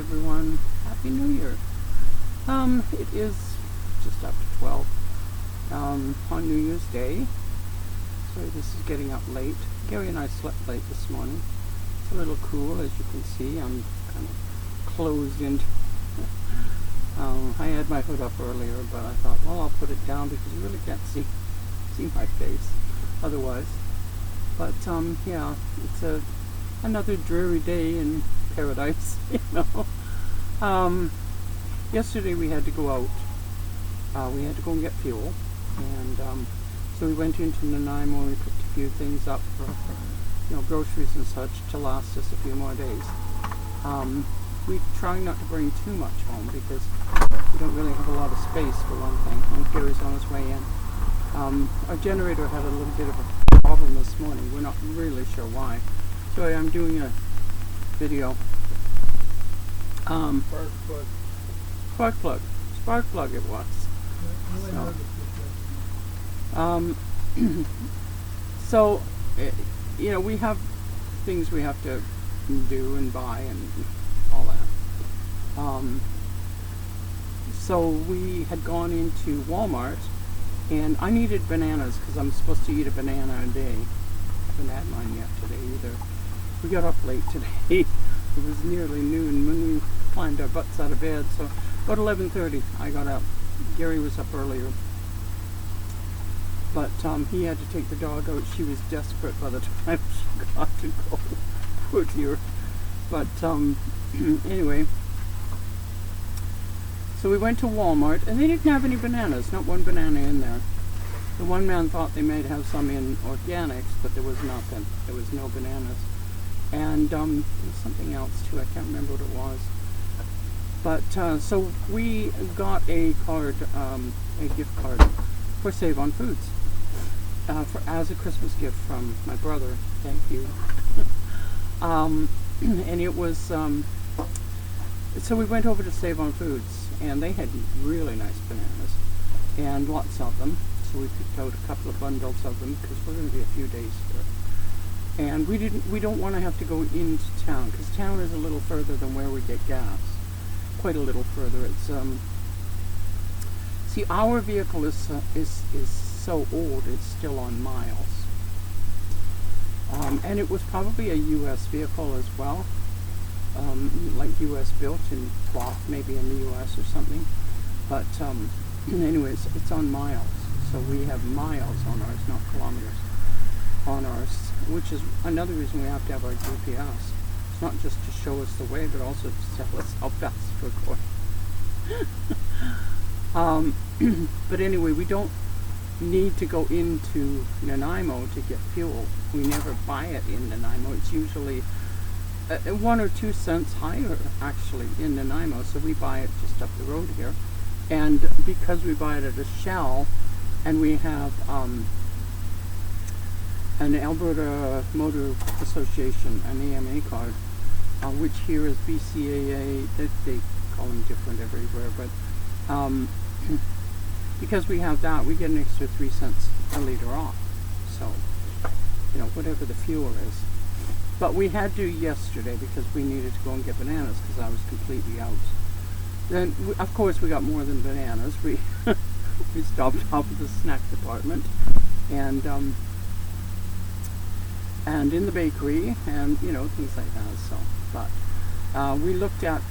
everyone. Happy New Year. It is just after 12 on New Year's Day. Sorry, this is getting up late. Gary and I slept late this morning. It's a little cool, as you can see. I'm kind of closed in. I had my hood up earlier, but I thought, well, I'll put it down because you really can't see my face otherwise. But yeah, it's another dreary day in paradise, you know. Yesterday we had to go out. We had to go and get fuel, and so we went into Nanaimo and we picked a few things up for groceries and such to last us a few more days. We try not to bring too much home because we don't really have a lot of space for one thing, and Gary's on his way in. Our generator had a little bit of a problem this morning. We're not really sure why. So I'm doing a video. Spark plug it was. So, we have things we have to do and buy and all that. So we had gone into Walmart, and I needed bananas because I'm supposed to eat a banana a day. I haven't had mine yet today either. We got up late today. It was nearly noon when we climbed our butts out of bed. So about 11:30 I got up. Gary was up earlier. But he had to take the dog out. She was desperate by the time she got to go. Poor dear. But anyway. So we went to Walmart, and they didn't have any bananas. Not one banana in there. The one man thought they might have some in organics, but there was nothing. There was no bananas. And there was something else too. I can't remember what it was. But so we got a gift card for Save on Foods as a Christmas gift from my brother. Thank you. And it was so we went over to Save on Foods, and they had really nice bananas and lots of them. So we picked out a couple of bundles of them because we're going to be a few days here. And we don't want to have to go into town because town is a little further than where we get gas. Quite a little further. It's see, our vehicle is so old it's still on miles. And it was probably a U.S. vehicle as well, like U.S. built in cloth, maybe in the U.S. or something. But anyways, it's on miles, so we have miles on ours, not kilometers on ours, which is another reason we have to have our GPS. It's not just to show us the way, but also to tell us how fast we're going. But anyway, we don't need to go into Nanaimo to get fuel. We never buy it in Nanaimo. It's usually 1 or 2 cents higher, actually, in Nanaimo. So we buy it just up the road here. And because we buy it at a Shell, and we have an Alberta Motor Association, an AMA card, which here is BCAA. They call them different everywhere, but because we have that, we get an extra 3 cents a litre off. So, whatever the fuel is. But we had to yesterday because we needed to go and get bananas because I was completely out. Then, of course, we got more than bananas. We stopped off at the snack department and in the bakery and things like that. So, but we looked at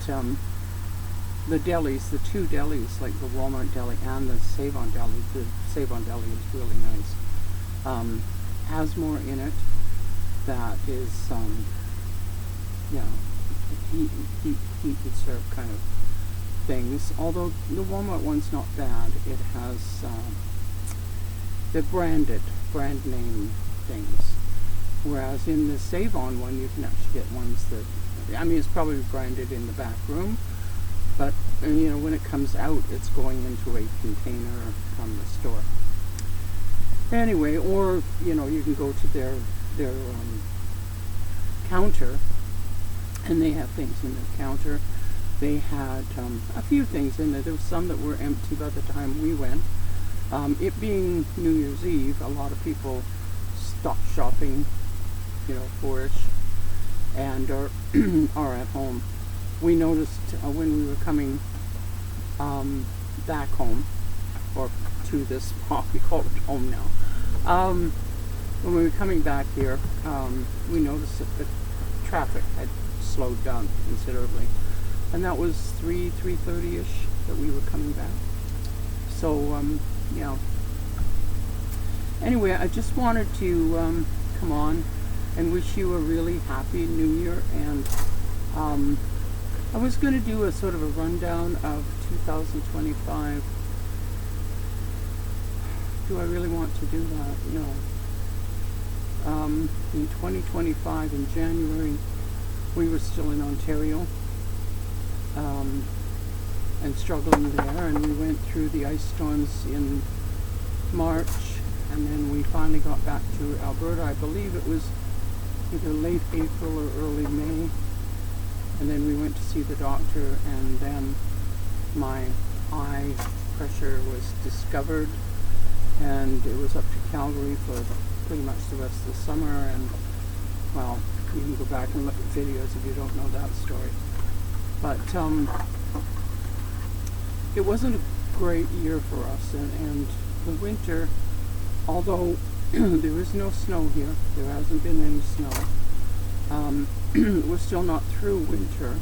the delis, the 2 delis, like the Walmart deli and the Save on deli. The Save on deli is really nice. Has more in it that is heat and serve kind of things. Although the Walmart one's not bad. It has the brand name things. Whereas in the Save On one, you can actually get ones that, it's probably branded in the back room, but when it comes out, it's going into a container from the store. Anyway, or you can go to their counter, and they have things in their counter. They had a few things in there. There was some that were empty by the time we went. It being New Year's Eve, a lot of people stopped shopping, 4-ish, and are at home. we noticed when we were coming back home, or to this spot, we call it home now. When we were coming back here, we noticed that the traffic had slowed down considerably, and that was 3:30ish that we were coming back. So yeah. Anyway, I just wanted to come on and wish you a really happy New Year, and I was going to do a sort of a rundown of 2025. Do I really want to do that? No. In 2025, in January, we were still in Ontario and struggling there, and we went through the ice storms in March, and then we finally got back to Alberta. I believe it was either late April or early May, and then we went to see the doctor, and then my high pressure was discovered, and it was up to Calgary for pretty much the rest of the summer. And well, you can go back and look at videos if you don't know that story. But it wasn't a great year for us, and the winter, although there is no snow here, there hasn't been any snow, we're still not through winter.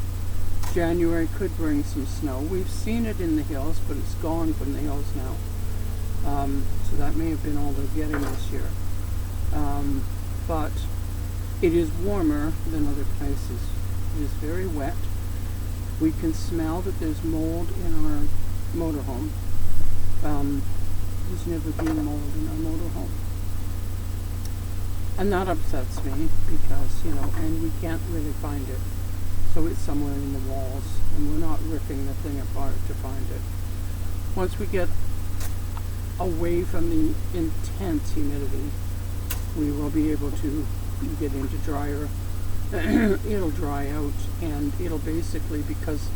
January could bring some snow. We've seen it in the hills, but it's gone from the hills now. So that may have been all they're getting this year. But it is warmer than other places. It is very wet. We can smell that there's mold in our motorhome. There's never been mold in our motorhome. And that upsets me because, and we can't really find it. So it's somewhere in the walls, and we're not ripping the thing apart to find it. Once we get away from the intense humidity, we will be able to get into drier. It'll dry out, and it'll basically, because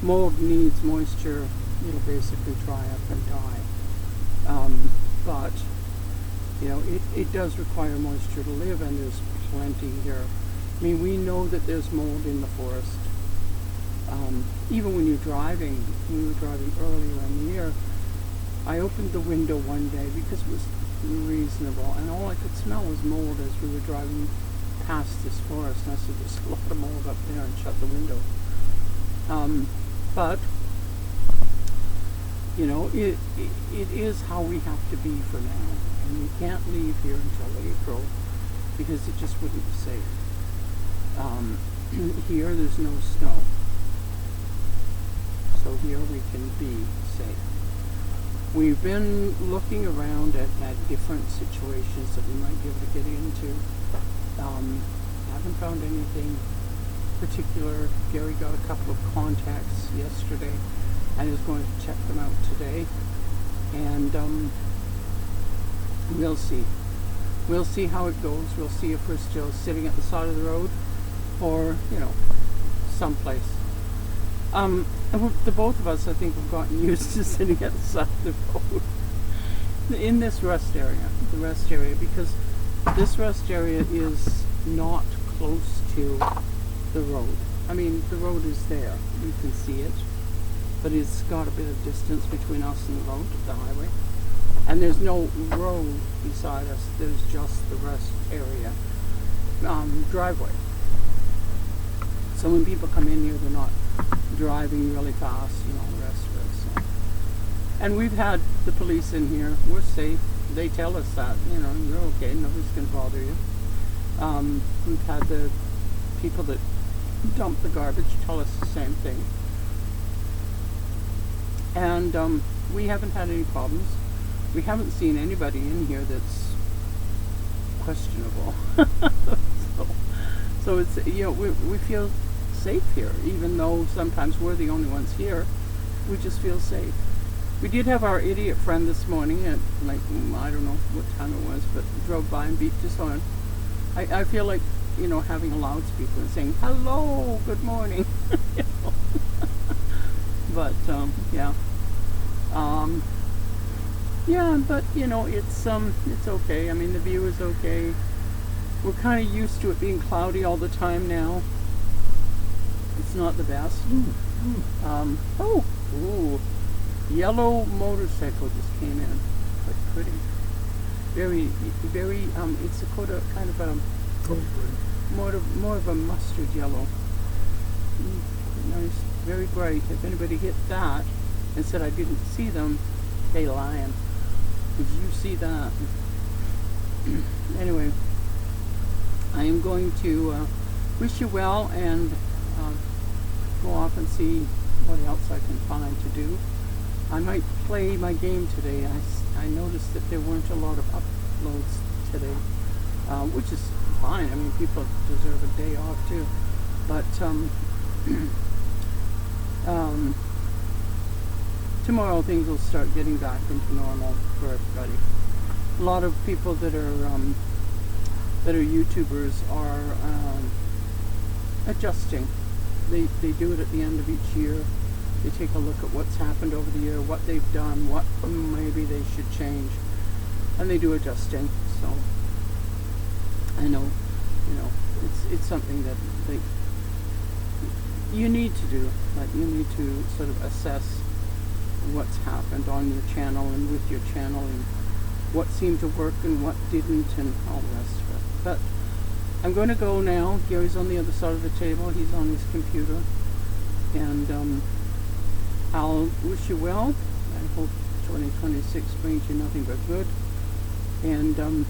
mold needs moisture, it'll basically dry up and die. But it does require moisture to live, and there's plenty here. I mean, we know that there's mold in the forest. Even when you're driving, we were driving earlier in the year, I opened the window one day because it was reasonable, and all I could smell was mold as we were driving past this forest, and I said, there's a lot of mold up there, and shut the window. But it is how we have to be for now, and we can't leave here until April because it just wouldn't be safe. Here there's no snow, so here we can be safe. We've been looking around at different situations that we might be able to get into. Haven't found anything particular. Gary got a couple of contacts yesterday and is going to check them out today. And we'll see. We'll see how it goes. We'll see if we're still sitting at the side of the road or, someplace. The both of us, I think, have gotten used to sitting at the side of the road in this rest area, because this rest area is not close to the road. I mean, the road is there. We can see it, but it's got a bit of distance between us and the road, the highway. And there's no road beside us. There's just the rest area driveway. So when people come in here, they're not driving really fast, the rest of it. So. And we've had the police in here. We're safe. They tell us that, you're okay. Nobody's going to bother you. We've had the people that dump the garbage tell us the same thing. And we haven't had any problems. We haven't seen anybody in here that's questionable. So it's, we feel safe here, even though sometimes we're the only ones here. We just feel safe. We did have our idiot friend this morning at, I don't know what time it was, but drove by and beeped his horn. I feel like, having a loudspeaker and saying, hello, good morning. But, yeah. Yeah, but, it's okay. I mean, the view is okay. We're kind of used to it being cloudy all the time now. It's not the best. Ooh, yellow motorcycle just came in. Quite pretty. Very, it's a kind of a more of a mustard yellow. Nice, very bright. If anybody hit that and said I didn't see them, they lying. Did you see that? Anyway, I am going to wish you well and go off and see what else I can find to do. I might play my game today. I noticed that there weren't a lot of uploads today, which is fine. I mean, people deserve a day off too. But tomorrow things will start getting back into normal for everybody. A lot of people that are YouTubers are adjusting. They do it at the end of each year. They take a look at what's happened over the year, what they've done, what maybe they should change, and they do adjusting. So I know, it's something that you need to do. Like, you need to sort of assess what's happened on your channel and with your channel, and what seemed to work and what didn't, and all the rest of it. But I'm going to go now. Gary's on the other side of the table. He's on his computer, and I'll wish you well. I hope 2026 brings you nothing but good. And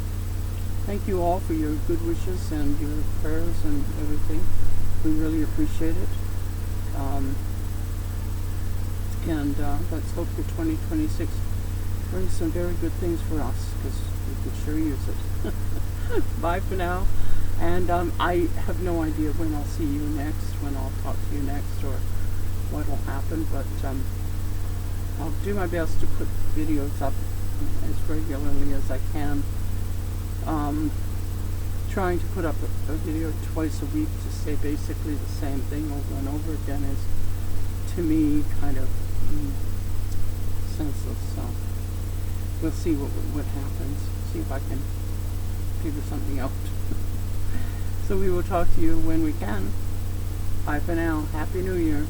thank you all for your good wishes and your prayers and everything. We really appreciate it. And let's hope that 2026 brings some very good things for us, because we could sure use it. Bye for now. And I have no idea when I'll see you next, when I'll talk to you next, or what will happen, but I'll do my best to put videos up as regularly as I can. Trying to put up a video twice a week to say basically the same thing over and over again is, to me, kind of senseless. So we'll see what happens. See if I can figure something out. So we will talk to you when we can. Bye for now. Happy New Year.